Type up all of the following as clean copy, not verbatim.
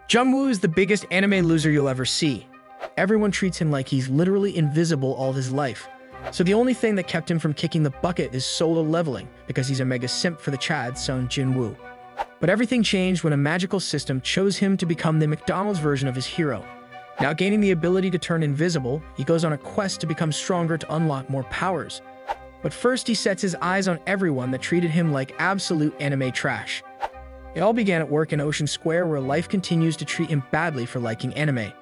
Jinwoo is the biggest anime loser you'll ever see. Everyone treats him like he's literally invisible all his life. So the only thing that kept him from kicking the bucket is solo leveling, because he's a mega simp for the Chad's son Jinwoo. But everything changed when a magical system chose him to become the McDonald's version of his hero. Now gaining the ability to turn invisible, he goes on a quest to become stronger to unlock more powers. But first he sets his eyes on everyone that treated him like absolute anime trash. It all began at work in Ocean Square, where life continues to treat him badly for liking anime.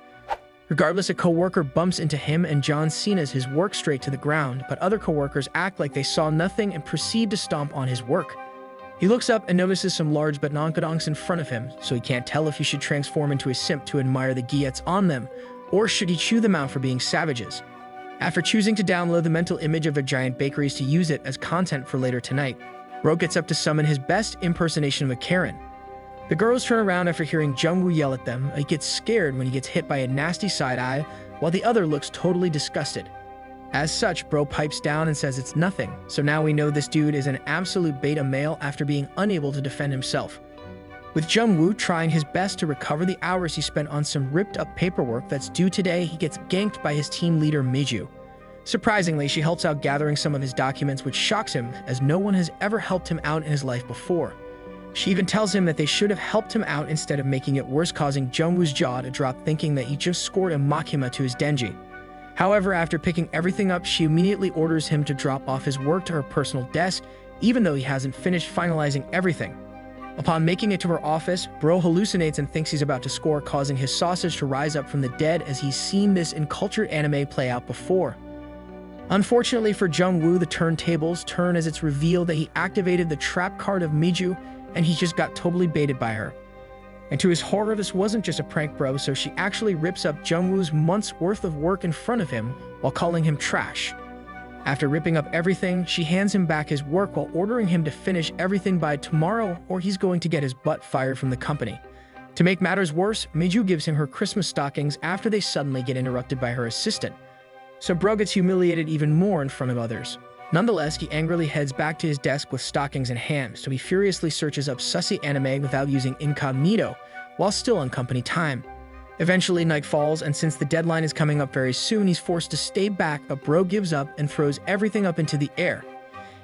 Regardless, a coworker bumps into him and John Cena's his work straight to the ground, but other coworkers act like they saw nothing and proceed to stomp on his work. He looks up and notices some large banonkadonks in front of him, so he can't tell if he should transform into a simp to admire the guillettes on them, or should he chew them out for being savages. After choosing to download the mental image of a giant bakeries to use it as content for later tonight, Bro gets up to summon his best impersonation of a Karen. The girls turn around after hearing Jinwoo yell at them. He gets scared when he gets hit by a nasty side eye, while the other looks totally disgusted. As such, Bro pipes down and says it's nothing, so now we know this dude is an absolute beta male after being unable to defend himself. With Jinwoo trying his best to recover the hours he spent on some ripped-up paperwork that's due today, he gets ganked by his team leader Miju. Surprisingly, she helps out gathering some of his documents, which shocks him, as no one has ever helped him out in his life before. She even tells him that they should have helped him out instead of making it worse, causing Jinwoo's jaw to drop, thinking that he just scored a Makima to his Denji. However, after picking everything up, she immediately orders him to drop off his work to her personal desk, even though he hasn't finished finalizing everything. Upon making it to her office, Bro hallucinates and thinks he's about to score, causing his sausage to rise up from the dead, as he's seen this in cultured anime play out before. Unfortunately for Jinwoo, the turntables turn as it's revealed that he activated the trap card of Miju, and he just got totally baited by her. And to his horror, this wasn't just a prank, bro, so she actually rips up Jinwoo's month's worth of work in front of him while calling him trash. After ripping up everything, she hands him back his work while ordering him to finish everything by tomorrow, or he's going to get his butt fired from the company. To make matters worse, Miju gives him her Christmas stockings after they suddenly get interrupted by her assistant. So Bro gets humiliated even more in front of others. Nonetheless, he angrily heads back to his desk with stockings in hand, so he furiously searches up sussy anime without using incognito, while still on company time. Eventually, night falls, and since the deadline is coming up very soon, he's forced to stay back, but Bro gives up and throws everything up into the air.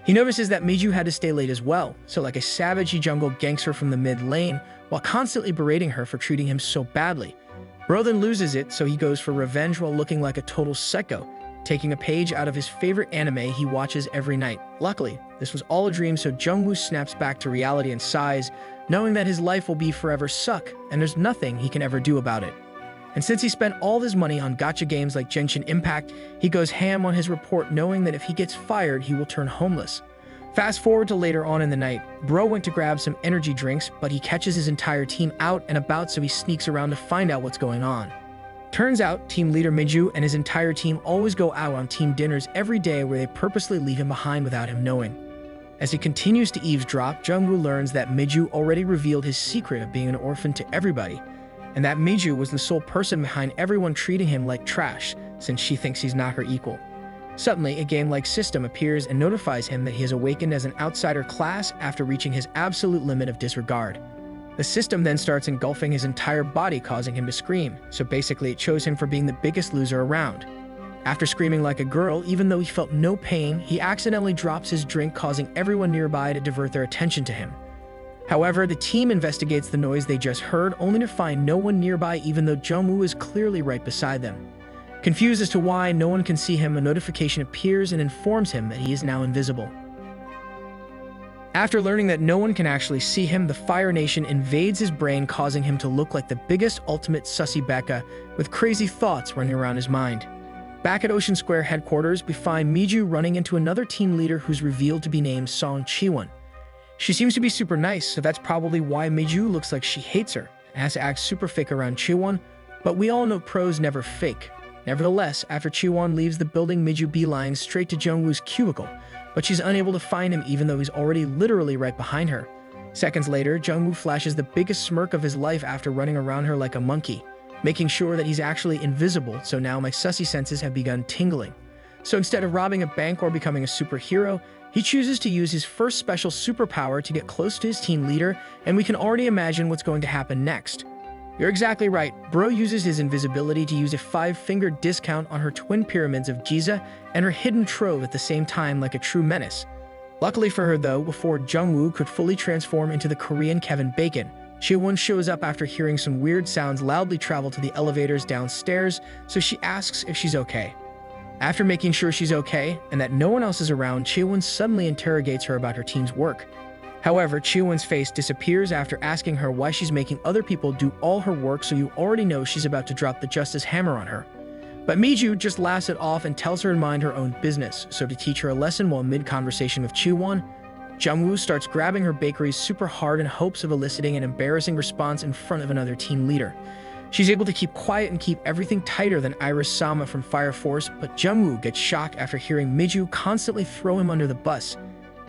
He notices that Miju had to stay late as well, so like a savage, he jungle ganks her from the mid lane, while constantly berating her for treating him so badly. Bro then loses it, so he goes for revenge while looking like a total psycho, taking a page out of his favorite anime he watches every night. Luckily, this was all a dream, so Jinwoo snaps back to reality and sighs, knowing that his life will be forever suck, and there's nothing he can ever do about it. And since he spent all his money on gacha games like Genshin Impact, he goes ham on his report, knowing that if he gets fired, he will turn homeless. Fast forward to later on in the night, Bro went to grab some energy drinks, but he catches his entire team out and about, so he sneaks around to find out what's going on. Turns out, team leader Miju and his entire team always go out on team dinners every day, where they purposely leave him behind without him knowing. As he continues to eavesdrop, Jinwoo learns that Miju already revealed his secret of being an orphan to everybody, and that Miju was the sole person behind everyone treating him like trash, since she thinks he's not her equal. Suddenly, a game-like system appears and notifies him that he has awakened as an outsider class after reaching his absolute limit of disregard. The system then starts engulfing his entire body, causing him to scream, so basically it chose him for being the biggest loser around. After screaming like a girl, even though he felt no pain, he accidentally drops his drink, causing everyone nearby to divert their attention to him. However, the team investigates the noise they just heard, only to find no one nearby, even though Jinwoo is clearly right beside them. Confused as to why no one can see him, a notification appears and informs him that he is now invisible. After learning that no one can actually see him, the Fire Nation invades his brain, causing him to look like the biggest ultimate sussy Becca, with crazy thoughts running around his mind. Back at Ocean Square headquarters, we find Miju running into another team leader who's revealed to be named Song Chiwon. She seems to be super nice, so that's probably why Miju looks like she hates her and has to act super fake around Chiwon, but we all know pros never fake. Nevertheless, after Chiwon leaves the building, Miju beelines straight to Jungwoo's cubicle, but she's unable to find him, even though he's already literally right behind her. Seconds later, Jinwoo flashes the biggest smirk of his life after running around her like a monkey, making sure that he's actually invisible, so now my sussy senses have begun tingling. So instead of robbing a bank or becoming a superhero, he chooses to use his first special superpower to get close to his team leader, and we can already imagine what's going to happen next. You're exactly right. Bro uses his invisibility to use a 5-finger discount on her twin pyramids of Giza and her hidden trove at the same time like a true menace. Luckily for her though, before Jinwoo could fully transform into the Korean Kevin Bacon, Chaewon shows up after hearing some weird sounds loudly travel to the elevators downstairs, so she asks if she's okay. After making sure she's okay and that no one else is around, Chaewon suddenly interrogates her about her team's work. However, Chaewon's face disappears after asking her why she's making other people do all her work, so you already know she's about to drop the justice hammer on her. But Miju just laughs it off and tells her to mind her own business, so to teach her a lesson while mid-conversation with Chaewon, Jinwoo starts grabbing her bakeries super hard in hopes of eliciting an embarrassing response in front of another team leader. She's able to keep quiet and keep everything tighter than Iris Sama from Fire Force, but Jinwoo gets shocked after hearing Miju constantly throw him under the bus.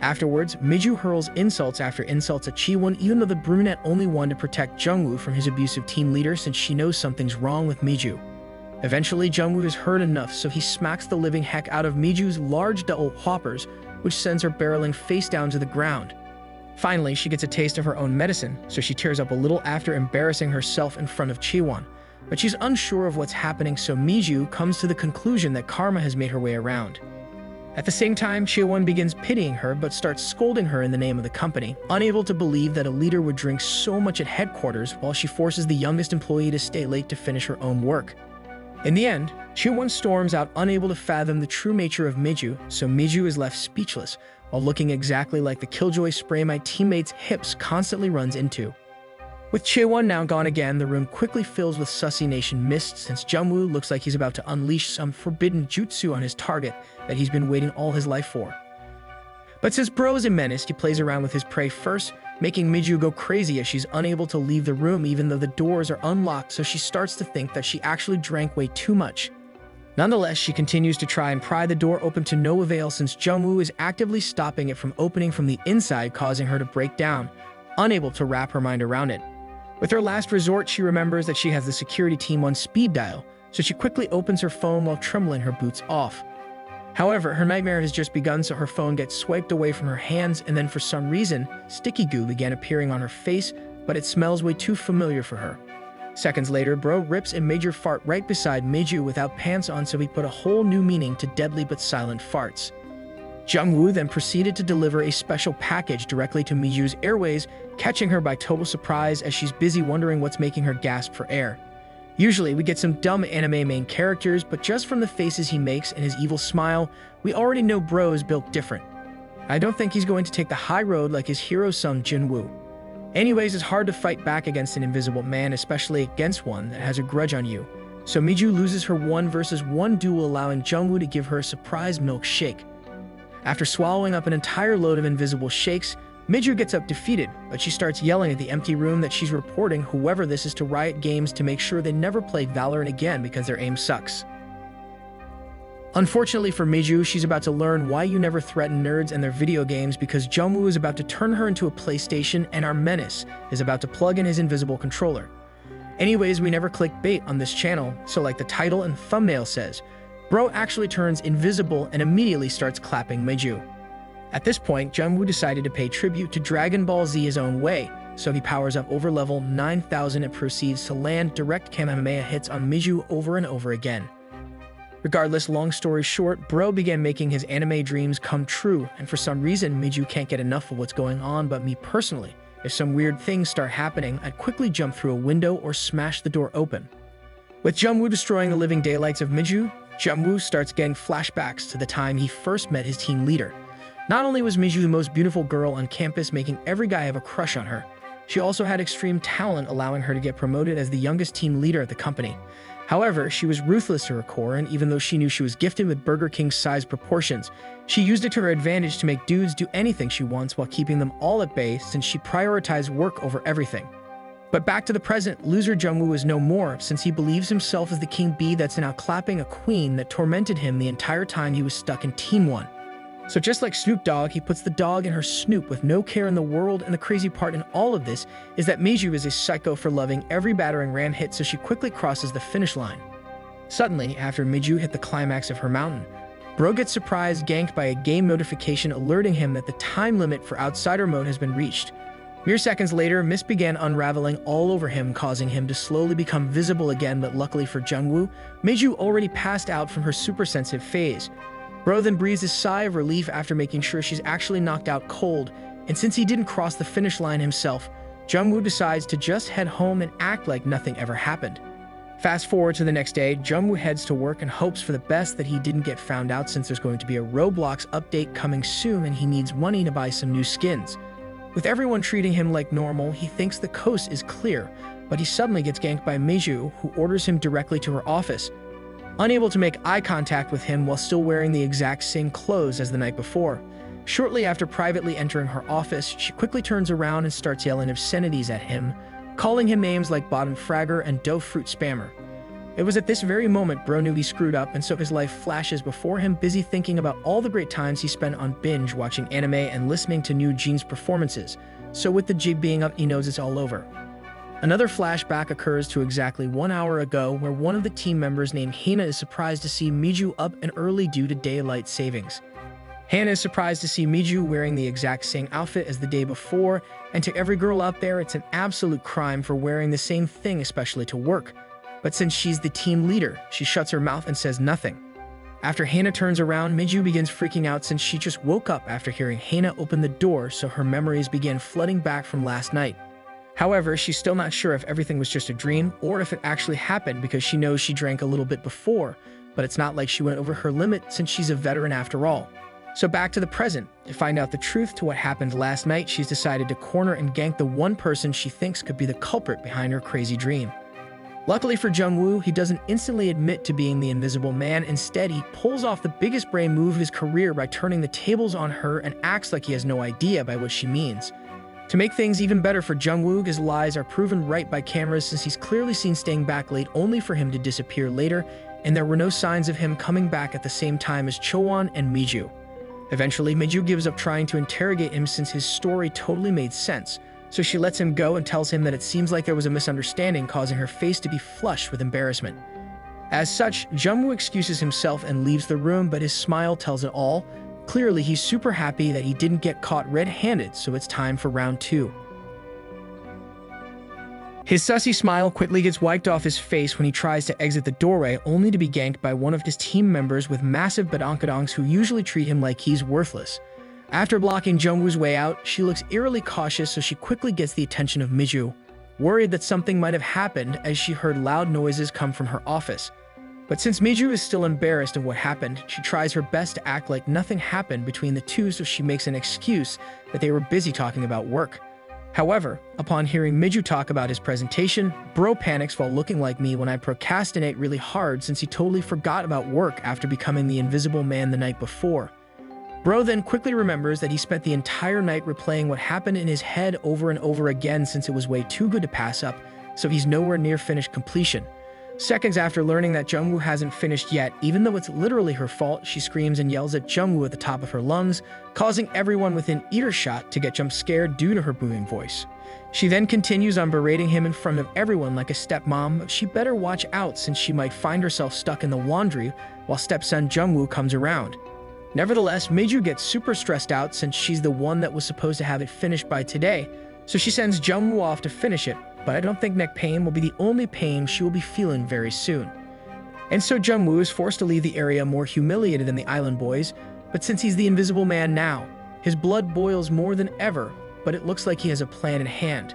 Afterwards, Miju hurls insults after insults at Chaewon, even though the brunette only wanted to protect Jinwoo from his abusive team leader since she knows something's wrong with Miju. Eventually, Jinwoo is heard enough, so he smacks the living heck out of Miju's large double whoppers, which sends her barreling face down to the ground. Finally, she gets a taste of her own medicine, so she tears up a little after embarrassing herself in front of Chaewon. But she's unsure of what's happening, so Miju comes to the conclusion that karma has made her way around. At the same time, Chaewon begins pitying her but starts scolding her in the name of the company, unable to believe that a leader would drink so much at headquarters while she forces the youngest employee to stay late to finish her own work. In the end, Chaewon storms out, unable to fathom the true nature of Miju, so Miju is left speechless, while looking exactly like the killjoy spray my teammate's hips constantly runs into. With Chaewon now gone again, the room quickly fills with Sussy Nation mist since Jinwoo looks like he's about to unleash some forbidden jutsu on his target that he's been waiting all his life for. But since Bro is a menace, he plays around with his prey first, making Miju go crazy as she's unable to leave the room even though the doors are unlocked, so she starts to think that she actually drank way too much. Nonetheless, she continues to try and pry the door open to no avail since Jinwoo is actively stopping it from opening from the inside, causing her to break down, unable to wrap her mind around it. With her last resort, she remembers that she has the security team on speed dial, so she quickly opens her phone while trembling her boots off. However, her nightmare has just begun, so her phone gets swiped away from her hands, and then for some reason, sticky goo began appearing on her face, but it smells way too familiar for her. Seconds later, Bro rips a major fart right beside Miju without pants on, so he put a whole new meaning to deadly but silent farts. Jinwoo then proceeded to deliver a special package directly to Miju's airways, catching her by total surprise as she's busy wondering what's making her gasp for air. Usually, we get some dumb anime main characters, but just from the faces he makes and his evil smile, we already know Bro is built different. I don't think he's going to take the high road like his hero son Jinwoo. Anyways, it's hard to fight back against an invisible man, especially against one that has a grudge on you. So Miju loses her 1 versus 1 duel, allowing Jinwoo to give her a surprise milkshake. After swallowing up an entire load of invisible shakes, Miju gets up defeated, but she starts yelling at the empty room that she's reporting whoever this is to Riot Games to make sure they never play Valorant again because their aim sucks. Unfortunately for Miju, she's about to learn why you never threaten nerds and their video games because Jinwoo is about to turn her into a PlayStation and our menace is about to plug in his invisible controller. Anyways, we never click bait on this channel, so like the title and thumbnail says, Bro actually turns invisible and immediately starts clapping Miju. At this point, Jinwoo decided to pay tribute to Dragon Ball Z his own way, so he powers up over level 9000 and proceeds to land direct Kamehameha hits on Miju over and over again. Regardless, long story short, Bro began making his anime dreams come true, and for some reason, Miju can't get enough of what's going on, but me personally, if some weird things start happening, I'd quickly jump through a window or smash the door open. With Jinwoo destroying the living daylights of Miju, Jinwoo starts getting flashbacks to the time he first met his team leader. Not only was Miju the most beautiful girl on campus, making every guy have a crush on her, she also had extreme talent, allowing her to get promoted as the youngest team leader at the company. However, she was ruthless to her core, and even though she knew she was gifted with Burger King's size proportions, she used it to her advantage to make dudes do anything she wants while keeping them all at bay since she prioritized work over everything. But back to the present, loser Jinwoo is no more since he believes himself as the king bee that's now clapping a queen that tormented him the entire time he was stuck in Team 1. So just like Snoop Dogg, he puts the dog in her snoop with no care in the world, and the crazy part in all of this is that Miju is a psycho for loving every battering ram hit, so she quickly crosses the finish line. Suddenly, after Miju hit the climax of her mountain, Bro gets surprised ganked by a game notification alerting him that the time limit for Outsider mode has been reached. Mere seconds later, mist began unraveling all over him, causing him to slowly become visible again, but luckily for Jinwoo, Miju already passed out from her super-sensitive phase. Bro then breathes a sigh of relief after making sure she's actually knocked out cold, and since he didn't cross the finish line himself, Jinwoo decides to just head home and act like nothing ever happened. Fast forward to the next day, Jinwoo heads to work and hopes for the best that he didn't get found out, since there's going to be a Roblox update coming soon and he needs money to buy some new skins. With everyone treating him like normal, he thinks the coast is clear, but he suddenly gets ganked by Miju, who orders him directly to her office. Unable to make eye contact with him while still wearing the exact same clothes as the night before. Shortly after privately entering her office, she quickly turns around and starts yelling obscenities at him, calling him names like bottom fragger and dough fruit spammer. It was at this very moment Bro knew he screwed up, and so his life flashes before him, busy thinking about all the great times he spent on binge watching anime and listening to new Jin's performances. So with the jig being up, he knows it's all over. Another flashback occurs to exactly 1 hour ago, where one of the team members named Hina is surprised to see Miju up and early due to daylight savings. Hana is surprised to see Miju wearing the exact same outfit as the day before, and to every girl out there, it's an absolute crime for wearing the same thing, especially to work. But since she's the team leader, she shuts her mouth and says nothing. After Hana turns around, Miju begins freaking out since she just woke up after hearing Hana open the door, so her memories begin flooding back from last night. However, she's still not sure if everything was just a dream or if it actually happened, because she knows she drank a little bit before, but it's not like she went over her limit since she's a veteran after all. So back to the present. To find out the truth to what happened last night, she's decided to corner and gank the one person she thinks could be the culprit behind her crazy dream. Luckily for Jinwoo, he doesn't instantly admit to being the Invisible Man. Instead, he pulls off the biggest brain move of his career by turning the tables on her and acts like he has no idea by what she means. To make things even better for Jinwoo, his lies are proven right by cameras, since he's clearly seen staying back late only for him to disappear later, and there were no signs of him coming back at the same time as Chowon and Miju. Eventually, Miju gives up trying to interrogate him since his story totally made sense, so she lets him go and tells him that it seems like there was a misunderstanding, causing her face to be flushed with embarrassment. As such, Jinwoo excuses himself and leaves the room, but his smile tells it all. Clearly, he's super happy that he didn't get caught red-handed, so it's time for round 2. His sussy smile quickly gets wiped off his face when he tries to exit the doorway, only to be ganked by one of his team members with massive badonkadonks who usually treat him like he's worthless. After blocking Jinwoo's way out, she looks eerily cautious, so she quickly gets the attention of Miju, worried that something might have happened as she heard loud noises come from her office. But since Miju is still embarrassed of what happened, she tries her best to act like nothing happened between the two, so she makes an excuse that they were busy talking about work. However, upon hearing Miju talk about his presentation, Bro panics while looking like me when I procrastinate really hard, since he totally forgot about work after becoming the Invisible Man the night before. Bro then quickly remembers that he spent the entire night replaying what happened in his head over and over again, since it was way too good to pass up, so he's nowhere near finished completion. Seconds after learning that Jinwoo hasn't finished yet, even though it's literally her fault, she screams and yells at Jinwoo at the top of her lungs, causing everyone within earshot to get jump scared due to her booming voice. She then continues on berating him in front of everyone like a stepmom, but she better watch out since she might find herself stuck in the laundry while stepson Jinwoo comes around. Nevertheless, Miju gets super stressed out since she's the one that was supposed to have it finished by today, so she sends Jinwoo off to finish it, but I don't think neck pain will be the only pain she will be feeling very soon. And so Jinwoo is forced to leave the area more humiliated than the island boys, but since he's the Invisible Man now, his blood boils more than ever, but it looks like he has a plan in hand.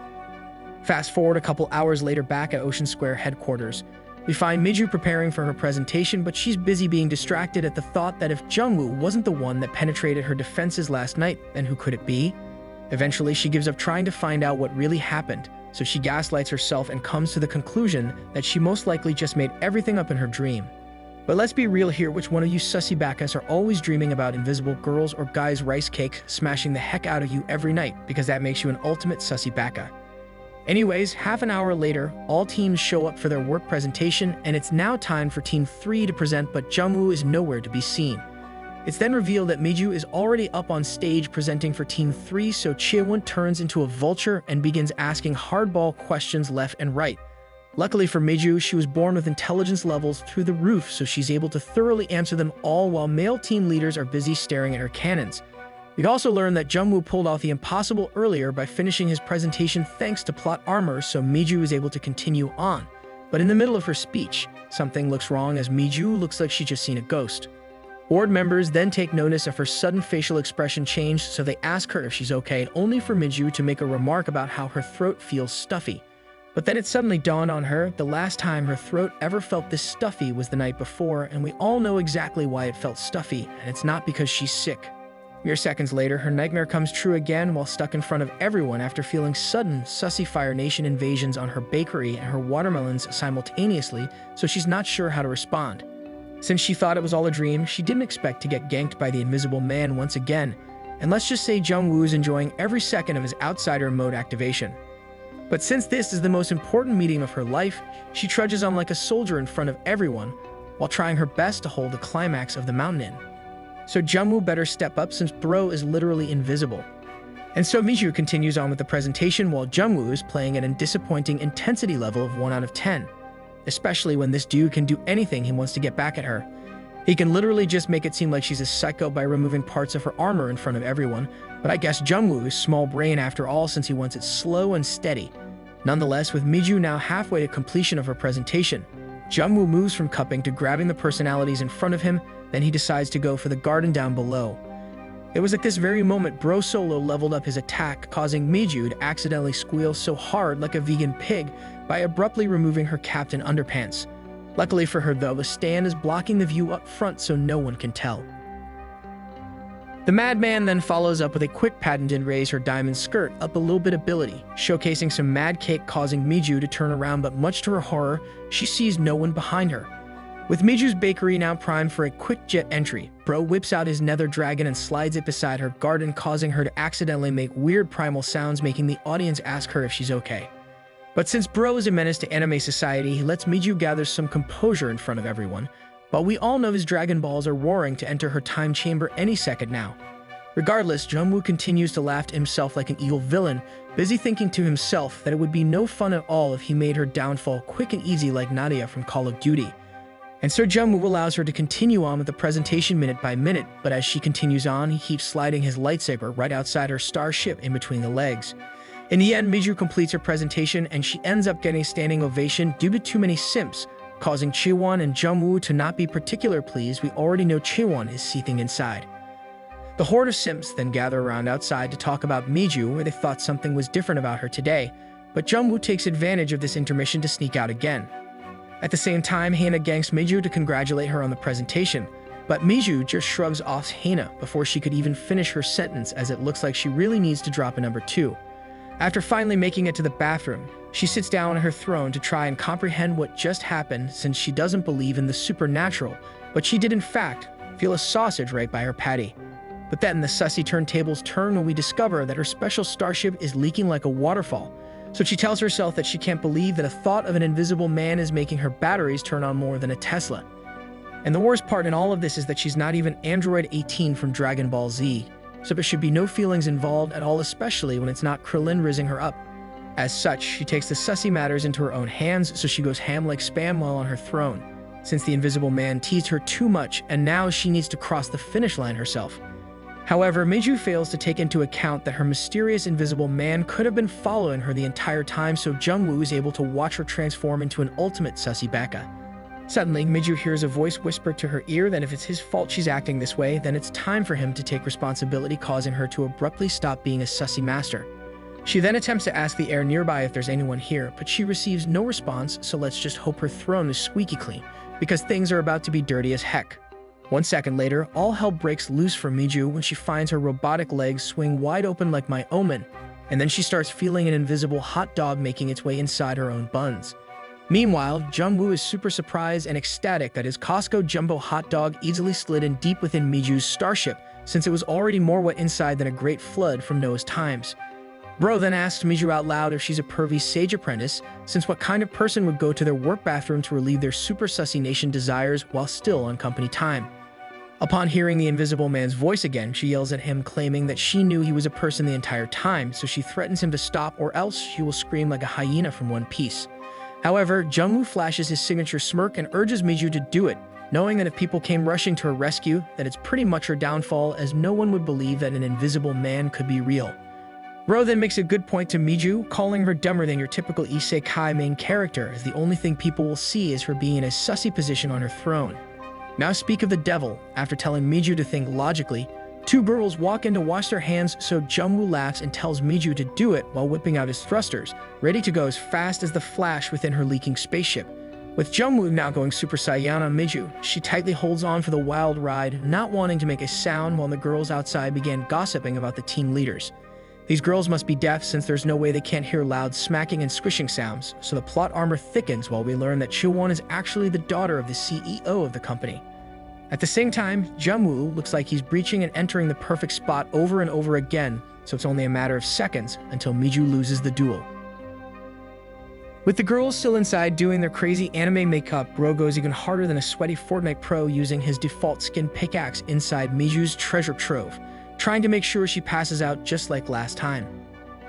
Fast forward a couple hours later back at Ocean Square headquarters. We find Miju preparing for her presentation, but she's busy being distracted at the thought that if Jinwoo wasn't the one that penetrated her defenses last night, then who could it be? Eventually, she gives up trying to find out what really happened, so she gaslights herself and comes to the conclusion that she most likely just made everything up in her dream. But let's be real here, which one of you sussy backas are always dreaming about invisible girls or guys' rice cake smashing the heck out of you every night, because that makes you an ultimate sussy backa. Anyways, half an hour later, all teams show up for their work presentation, and it's now time for Team 3 to present, but Jinwoo is nowhere to be seen. It's then revealed that Miju is already up on stage presenting for Team 3, so Chaewon turns into a vulture and begins asking hardball questions left and right. Luckily for Miju, she was born with intelligence levels through the roof, so she's able to thoroughly answer them all while male team leaders are busy staring at her cannons. We also learn that Jinwoo pulled off the impossible earlier by finishing his presentation thanks to plot armor, so Miju is able to continue on. But in the middle of her speech, something looks wrong as Miju looks like she's just seen a ghost. Board members then take notice of her sudden facial expression change, so they ask her if she's okay, only for Miju to make a remark about how her throat feels stuffy. But then it suddenly dawned on her the last time her throat ever felt this stuffy was the night before, and we all know exactly why it felt stuffy, and it's not because she's sick. Mere seconds later, her nightmare comes true again while stuck in front of everyone after feeling sudden sussy Fire Nation invasions on her bakery and her watermelons simultaneously, so she's not sure how to respond. Since she thought it was all a dream, she didn't expect to get ganked by the Invisible Man once again, and let's just say Jinwoo is enjoying every second of his outsider mode activation. But since this is the most important meeting of her life, she trudges on like a soldier in front of everyone while trying her best to hold the climax of the mountain in. So Jinwoo better step up since bro is literally invisible. And so Miju continues on with the presentation while Jinwoo is playing at a disappointing intensity level of 1 out of 10. Especially when this dude can do anything he wants to get back at her. He can literally just make it seem like she's a psycho by removing parts of her armor in front of everyone, but I guess Jinwoo is small brain after all since he wants it slow and steady. Nonetheless, with Miju now halfway to completion of her presentation, Jinwoo moves from cupping to grabbing the personalities in front of him, then he decides to go for the garden down below. It was at this very moment Bro Solo leveled up his attack, causing Miju to accidentally squeal so hard like a vegan pig by abruptly removing her captain underpants. Luckily for her though, the stand is blocking the view up front so no one can tell. The madman then follows up with a quick patented raise her diamond skirt up a little bit ability, showcasing some mad cake causing Miju to turn around, but much to her horror, she sees no one behind her. With Miju's bakery now primed for a quick jet entry, Bro whips out his nether dragon and slides it beside her garden, causing her to accidentally make weird primal sounds, making the audience ask her if she's okay. But since Bro is a menace to anime society, he lets Miju gather some composure in front of everyone, but we all know his Dragon Balls are roaring to enter her time chamber any second now. Regardless, Jinwoo continues to laugh to himself like an evil villain, busy thinking to himself that it would be no fun at all if he made her downfall quick and easy like Nadia from Call of Duty. And so Jinwoo allows her to continue on with the presentation minute by minute, but as she continues on, he keeps sliding his lightsaber right outside her starship in between the legs. In the end, Miju completes her presentation and she ends up getting a standing ovation due to too many simps, causing Chiwon and Jinwoo to not be particularly pleased. We already know Chiwon is seething inside. The horde of simps then gather around outside to talk about Miju, where they thought something was different about her today, but Jinwoo takes advantage of this intermission to sneak out again. At the same time, Hana ganks Miju to congratulate her on the presentation, but Miju just shrugs off Hana before she could even finish her sentence, as it looks like she really needs to drop a number 2. After finally making it to the bathroom, she sits down on her throne to try and comprehend what just happened, since she doesn't believe in the supernatural, but she did in fact feel a sausage right by her patty. But then the sussy turntables turn when we discover that her special starship is leaking like a waterfall. So she tells herself that she can't believe that a thought of an invisible man is making her batteries turn on more than a Tesla. And the worst part in all of this is that she's not even Android 18 from Dragon Ball Z, so there should be no feelings involved at all, especially when it's not Krillin rizzing her up. As such, she takes the sussy matters into her own hands, so she goes ham like spam while on her throne, since the invisible man teased her too much and now she needs to cross the finish line herself. However, Miju fails to take into account that her mysterious invisible man could have been following her the entire time, so Jinwoo is able to watch her transform into an ultimate sussy baka. Suddenly, Miju hears a voice whisper to her ear that if it's his fault she's acting this way, then it's time for him to take responsibility, causing her to abruptly stop being a sussy master. She then attempts to ask the air nearby if there's anyone here, but she receives no response, so let's just hope her throne is squeaky clean, because things are about to be dirty as heck. 1 second later, all hell breaks loose for Miju when she finds her robotic legs swing wide open like my omen, and then she starts feeling an invisible hot dog making its way inside her own buns. Meanwhile, Jinwoo is super surprised and ecstatic that his Costco jumbo hot dog easily slid in deep within Miju's starship, since it was already more wet inside than a great flood from Noah's times. Bro then asks Miju out loud if she's a pervy sage apprentice, since what kind of person would go to their work bathroom to relieve their super sussy nation desires while still on company time. Upon hearing the invisible man's voice again, she yells at him, claiming that she knew he was a person the entire time, so she threatens him to stop or else she will scream like a hyena from One Piece. However, Jinwoo flashes his signature smirk and urges Miju to do it, knowing that if people came rushing to her rescue, that it's pretty much her downfall, as no one would believe that an invisible man could be real. Bro then makes a good point to Miju, calling her dumber than your typical isekai main character, as the only thing people will see is her being in a sussy position on her throne. Now speak of the devil. After telling Miju to think logically, two girls walk in to wash their hands, so Jinwoo laughs and tells Miju to do it while whipping out his thrusters, ready to go as fast as the Flash within her leaking spaceship. With Jinwoo now going Super Saiyan on Miju, she tightly holds on for the wild ride, not wanting to make a sound, while the girls outside began gossiping about the team leaders. These girls must be deaf, since there's no way they can't hear loud smacking and squishing sounds, so the plot armor thickens while we learn that Chiwon is actually the daughter of the CEO of the company. At the same time, Jinwoo looks like he's breaching and entering the perfect spot over and over again, so it's only a matter of seconds until Miju loses the duel. With the girls still inside doing their crazy anime makeup, Bro goes even harder than a sweaty Fortnite pro using his default skin pickaxe inside Miju's treasure trove, trying to make sure she passes out just like last time.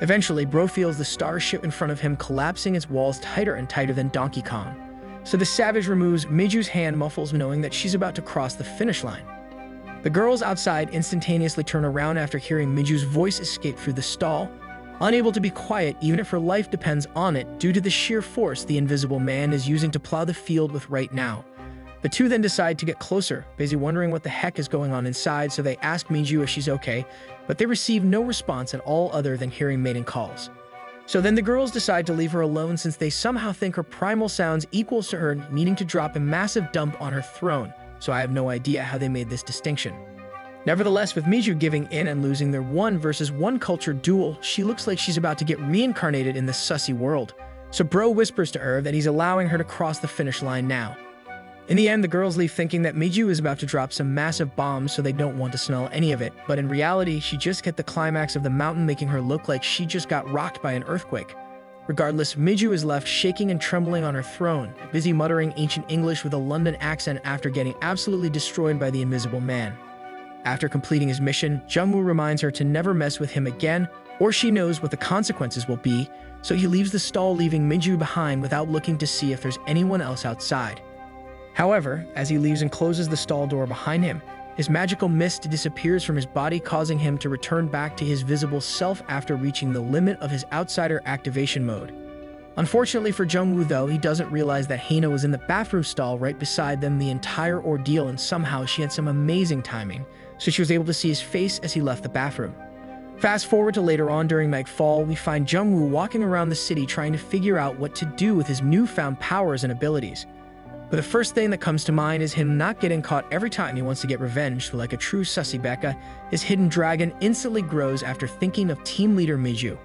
Eventually, Bro feels the starship in front of him collapsing its walls tighter and tighter than Donkey Kong. So the savage removes Miju's hand muffles, knowing that she's about to cross the finish line. The girls outside instantaneously turn around after hearing Miju's voice escape through the stall, unable to be quiet even if her life depends on it due to the sheer force the invisible man is using to plow the field with right now. The two then decide to get closer, busy wondering what the heck is going on inside, so they ask Miju if she's okay, but they receive no response at all other than hearing mating calls. So then the girls decide to leave her alone, since they somehow think her primal sounds equals to her needing to drop a massive dump on her throne, so I have no idea how they made this distinction. Nevertheless, with Miju giving in and losing their 1-versus-1 culture duel, she looks like she's about to get reincarnated in the sussy world. So Bro whispers to her that he's allowing her to cross the finish line now. In the end, the girls leave thinking that Miju is about to drop some massive bombs, so they don't want to smell any of it, but in reality, she just hit the climax of the mountain, making her look like she just got rocked by an earthquake. Regardless, Miju is left shaking and trembling on her throne, busy muttering ancient English with a London accent after getting absolutely destroyed by the invisible man. After completing his mission, Jinwoo reminds her to never mess with him again, or she knows what the consequences will be, so he leaves the stall, leaving Miju behind without looking to see if there's anyone else outside. However, as he leaves and closes the stall door behind him, his magical mist disappears from his body, causing him to return back to his visible self after reaching the limit of his outsider activation mode. Unfortunately for Jinwoo though, he doesn't realize that Hina was in the bathroom stall right beside them the entire ordeal, and somehow she had some amazing timing, so she was able to see his face as he left the bathroom. Fast forward to later on during nightfall, we find Jinwoo walking around the city trying to figure out what to do with his newfound powers and abilities. But the first thing that comes to mind is him not getting caught every time he wants to get revenge, so like a true sussy Becca, his hidden dragon instantly grows after thinking of team leader Miju.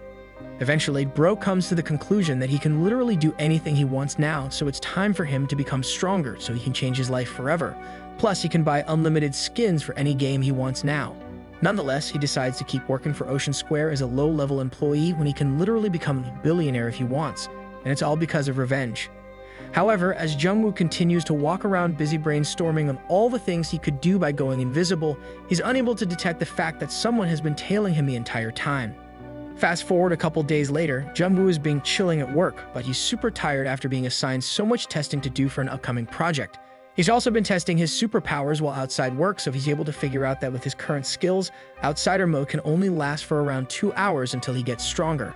Eventually, Bro comes to the conclusion that he can literally do anything he wants now, so it's time for him to become stronger so he can change his life forever. Plus, he can buy unlimited skins for any game he wants now. Nonetheless, he decides to keep working for Ocean Square as a low-level employee when he can literally become a billionaire if he wants, and it's all because of revenge. However, as Jinwoo continues to walk around busy brainstorming on all the things he could do by going invisible, he's unable to detect the fact that someone has been tailing him the entire time. Fast forward a couple days later, Jinwoo is being chilling at work, but he's super tired after being assigned so much testing to do for an upcoming project. He's also been testing his superpowers while outside work, so he's able to figure out that with his current skills, outsider mode can only last for around 2 hours until he gets stronger.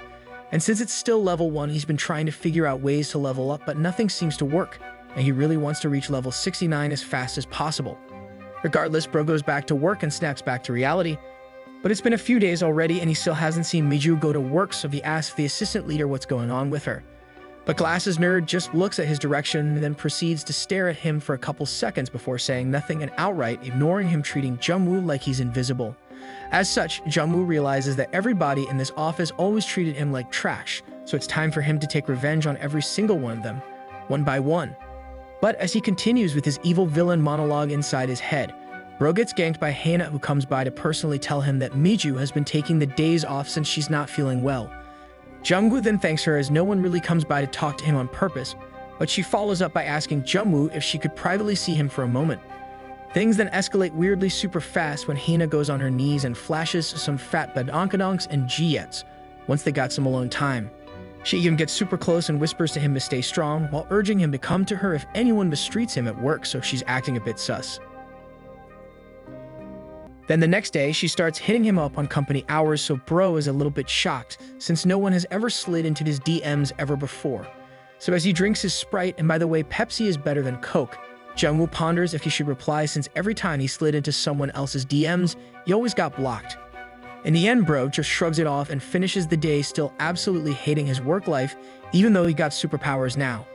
And since it's still level 1, he's been trying to figure out ways to level up, but nothing seems to work, and he really wants to reach level 69 as fast as possible. Regardless, Bro goes back to work and snaps back to reality, but it's been a few days already and he still hasn't seen Miju go to work, so he asks the assistant leader what's going on with her. But Glasses Nerd just looks at his direction and then proceeds to stare at him for a couple seconds before saying nothing and outright ignoring him, treating Jinwoo like he's invisible. As such, Jinwoo realizes that everybody in this office always treated him like trash, so it's time for him to take revenge on every single one of them, one by one. But as he continues with his evil villain monologue inside his head, Bro gets ganked by Hana, who comes by to personally tell him that Miju has been taking the days off since she's not feeling well. Jinwoo then thanks her, as no one really comes by to talk to him on purpose, but she follows up by asking Jinwoo if she could privately see him for a moment. Things then escalate weirdly super fast when Hina goes on her knees and flashes some fat badonkadonks and Jiets once they got some alone time. She even gets super close and whispers to him to stay strong while urging him to come to her if anyone mistreats him at work, so she's acting a bit sus. Then the next day, she starts hitting him up on company hours, so bro is a little bit shocked since no one has ever slid into his DMs ever before. So as he drinks his Sprite, and by the way, Pepsi is better than Coke, Jinwoo ponders if he should reply since every time he slid into someone else's DMs, he always got blocked. In the end, bro just shrugs it off and finishes the day still absolutely hating his work life, even though he got superpowers now.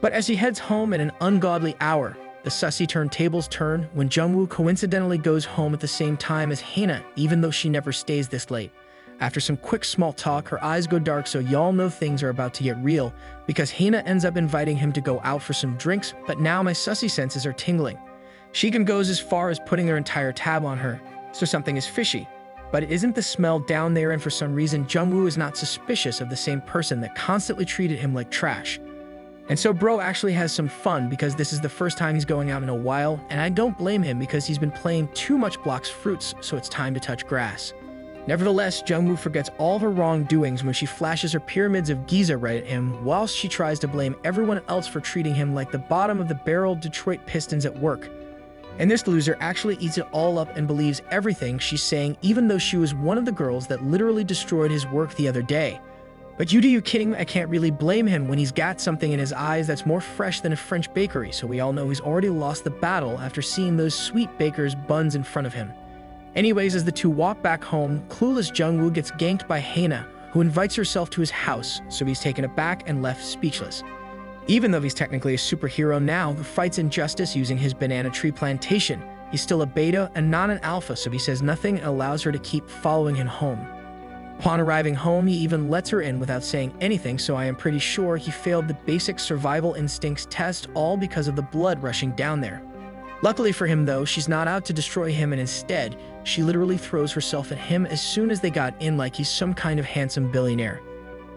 But as he heads home at an ungodly hour, the sussy turntables turn when Jinwoo coincidentally goes home at the same time as Hana, even though she never stays this late. After some quick small talk, her eyes go dark, so y'all know things are about to get real, because Hana ends up inviting him to go out for some drinks, but now my sussy senses are tingling. She even goes as far as putting their entire tab on her, so something is fishy. But it isn't the smell down there, and for some reason, Jinwoo is not suspicious of the same person that constantly treated him like trash. And so bro actually has some fun because this is the first time he's going out in a while, and I don't blame him because he's been playing too much blocks fruits, so it's time to touch grass. Nevertheless, Jinwoo forgets all her wrongdoings when she flashes her pyramids of Giza right at him, whilst she tries to blame everyone else for treating him like the bottom of the barrel Detroit Pistons at work. And this loser actually eats it all up and believes everything she's saying, even though she was one of the girls that literally destroyed his work the other day. But you kidding me? I can't really blame him when he's got something in his eyes that's more fresh than a French bakery, so we all know he's already lost the battle after seeing those sweet baker's buns in front of him. Anyways, as the two walk back home, clueless Jinwoo gets ganked by Hana, who invites herself to his house, so he's taken aback and left speechless. Even though he's technically a superhero now who fights injustice using his banana tree plantation, he's still a beta and not an alpha, so he says nothing and allows her to keep following him home. Upon arriving home, he even lets her in without saying anything, so I am pretty sure he failed the basic survival instincts test, all because of the blood rushing down there. Luckily for him though, she's not out to destroy him, and instead, she literally throws herself at him as soon as they got in like he's some kind of handsome billionaire.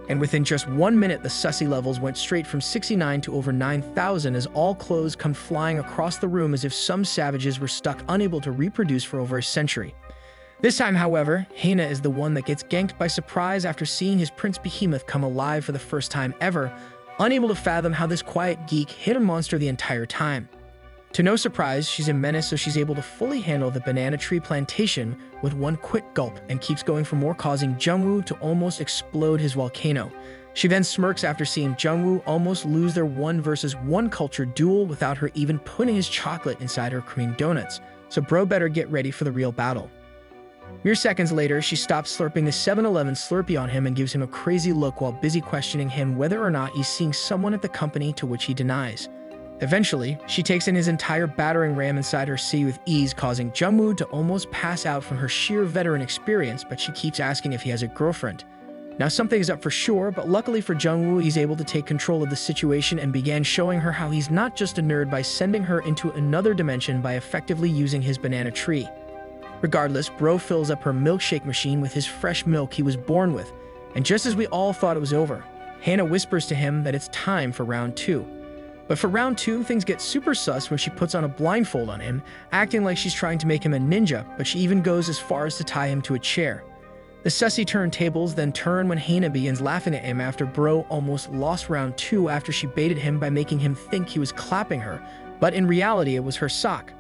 And within just 1 minute, the sussy levels went straight from 69 to over 9,000 as all clothes come flying across the room as if some savages were stuck unable to reproduce for over a century. This time, however, Hana is the one that gets ganked by surprise after seeing his Prince Behemoth come alive for the first time ever, unable to fathom how this quiet geek hid a monster the entire time. To no surprise, she's a menace, so she's able to fully handle the banana tree plantation with one quick gulp and keeps going for more, causing Jinwoo to almost explode his volcano. She then smirks after seeing Jinwoo almost lose their 1 versus 1 culture duel without her even putting his chocolate inside her cream donuts, so bro better get ready for the real battle. Mere seconds later, she stops slurping the 7-Eleven Slurpee on him and gives him a crazy look while busy questioning him whether or not he's seeing someone at the company, to which he denies. Eventually, she takes in his entire battering ram inside her sea with ease, causing Jinwoo to almost pass out from her sheer veteran experience, but she keeps asking if he has a girlfriend. Now something is up for sure, but luckily for Jinwoo, he's able to take control of the situation and began showing her how he's not just a nerd by sending her into another dimension by effectively using his banana tree. Regardless, bro fills up her milkshake machine with his fresh milk he was born with, and just as we all thought it was over, Hana whispers to him that it's time for round 2. But for round 2, things get super sus when she puts on a blindfold on him, acting like she's trying to make him a ninja, but she even goes as far as to tie him to a chair. The sussy turntables then turn when Hana begins laughing at him after bro almost lost round 2 after she baited him by making him think he was clapping her, but in reality it was her sock.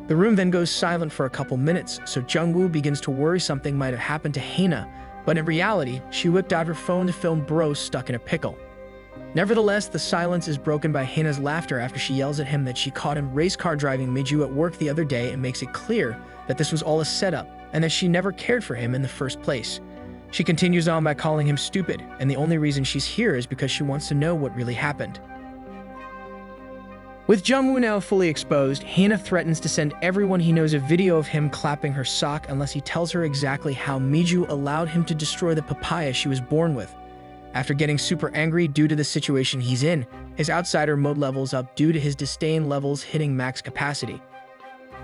The room then goes silent for a couple minutes, so Jinwoo begins to worry something might have happened to Hana, but in reality, she whipped out her phone to film bro stuck in a pickle. Nevertheless, the silence is broken by Hana's laughter after she yells at him that she caught him race car driving Miju at work the other day and makes it clear that this was all a setup and that she never cared for him in the first place. She continues on by calling him stupid, and the only reason she's here is because she wants to know what really happened. With Jinwoo now fully exposed, Hana threatens to send everyone he knows a video of him clapping her sock unless he tells her exactly how Miju allowed him to destroy the papaya she was born with. After getting super angry due to the situation he's in, his outsider mode levels up due to his disdain levels hitting max capacity.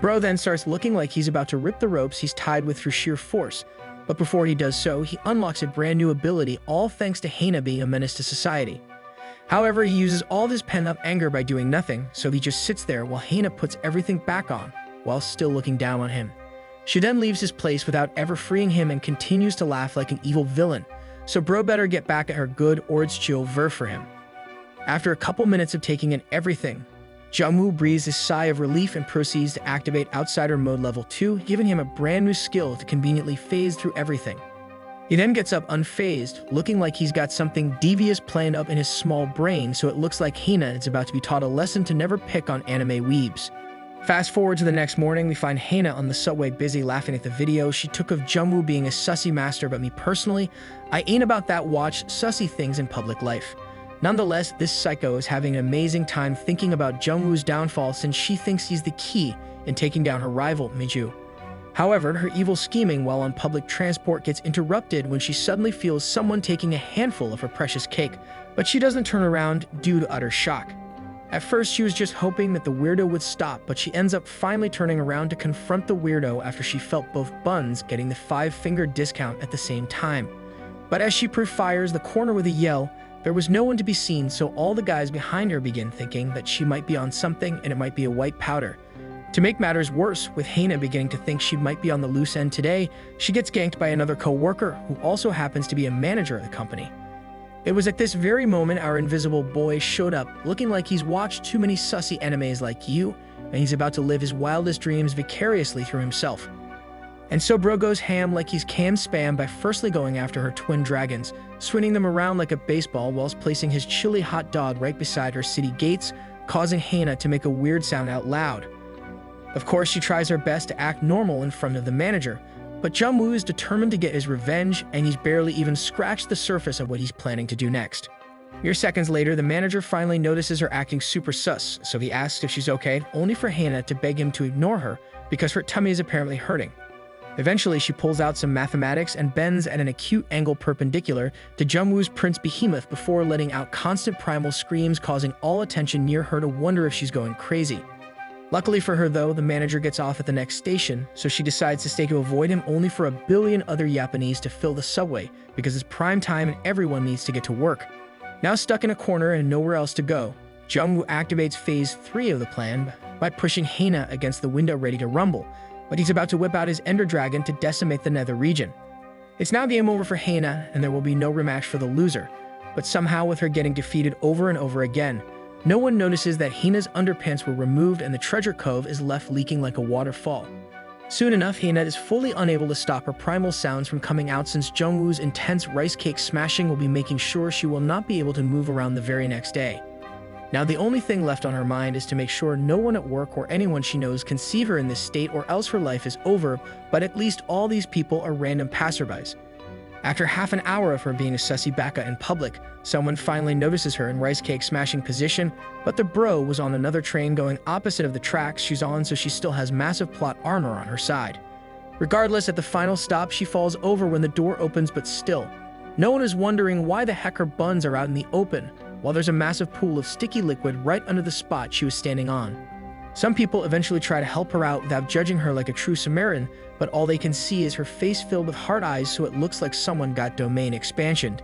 Bro then starts looking like he's about to rip the ropes he's tied with through sheer force, but before he does so, he unlocks a brand new ability, all thanks to Hana being a menace to society. However, he uses all his pent-up anger by doing nothing, so he just sits there while Hana puts everything back on, while still looking down on him. She then leaves his place without ever freeing him and continues to laugh like an evil villain, so bro better get back at her good or it's chill ver for him. After a couple minutes of taking in everything, Jinwoo breathes a sigh of relief and proceeds to activate Outsider Mode Level 2, giving him a brand new skill to conveniently phase through everything. He then gets up unfazed, looking like he's got something devious planned up in his small brain, so it looks like Hina is about to be taught a lesson to never pick on anime weebs. Fast forward to the next morning, we find Hina on the subway busy laughing at the video she took of Jinwoo being a sussy master, but me personally, I ain't about that watch sussy things in public life. Nonetheless, this psycho is having an amazing time thinking about Jinwoo's downfall since she thinks he's the key in taking down her rival, Miju. However, her evil scheming while on public transport gets interrupted when she suddenly feels someone taking a handful of her precious cake, but she doesn't turn around due to utter shock. At first, she was just hoping that the weirdo would stop, but she ends up finally turning around to confront the weirdo after she felt both buns getting the 5-finger discount at the same time. But as she pre-fires the corner with a yell, there was no one to be seen, so all the guys behind her begin thinking that she might be on something and it might be a white powder. To make matters worse, with Hina beginning to think she might be on the loose end today, she gets ganked by another co-worker who also happens to be a manager of the company. It was at this very moment our invisible boy showed up, looking like he's watched too many sussy animes like you, and he's about to live his wildest dreams vicariously through himself. And so bro goes ham like he's cam spam by firstly going after her twin dragons, swinging them around like a baseball whilst placing his chili hot dog right beside her city gates, causing Hina to make a weird sound out loud. Of course, she tries her best to act normal in front of the manager, but Jinwoo is determined to get his revenge, and he's barely even scratched the surface of what he's planning to do next. Mere seconds later, the manager finally notices her acting super sus, so he asks if she's okay, only for Hina to beg him to ignore her because her tummy is apparently hurting. Eventually, she pulls out some mathematics and bends at an acute angle perpendicular to Jinwoo's Prince Behemoth before letting out constant primal screams, causing all attention near her to wonder if she's going crazy. Luckily for her though, the manager gets off at the next station, so she decides to stay to avoid him only for a billion other Japanese to fill the subway because it's prime time and everyone needs to get to work. Now stuck in a corner and nowhere else to go, Jinwoo activates phase 3 of the plan by pushing Hina against the window ready to rumble, but he's about to whip out his Ender Dragon to decimate the nether region. It's now game over for Hina and there will be no rematch for the loser, but somehow with her getting defeated over and over again, no one notices that Hina's underpants were removed and the treasure cove is left leaking like a waterfall. Soon enough, Hina is fully unable to stop her primal sounds from coming out since Jinwoo's intense rice cake smashing will be making sure she will not be able to move around the very next day. Now the only thing left on her mind is to make sure no one at work or anyone she knows can see her in this state or else her life is over, but at least all these people are random passerbys. After half an hour of her being a sussy baka in public, someone finally notices her in rice cake smashing position, but the bro was on another train going opposite of the tracks she's on, so she still has massive plot armor on her side. Regardless, at the final stop, she falls over when the door opens, but still, no one is wondering why the heck her buns are out in the open, while there's a massive pool of sticky liquid right under the spot she was standing on. Some people eventually try to help her out without judging her like a true Samaritan, but all they can see is her face filled with heart eyes, so it looks like someone got domain expansioned.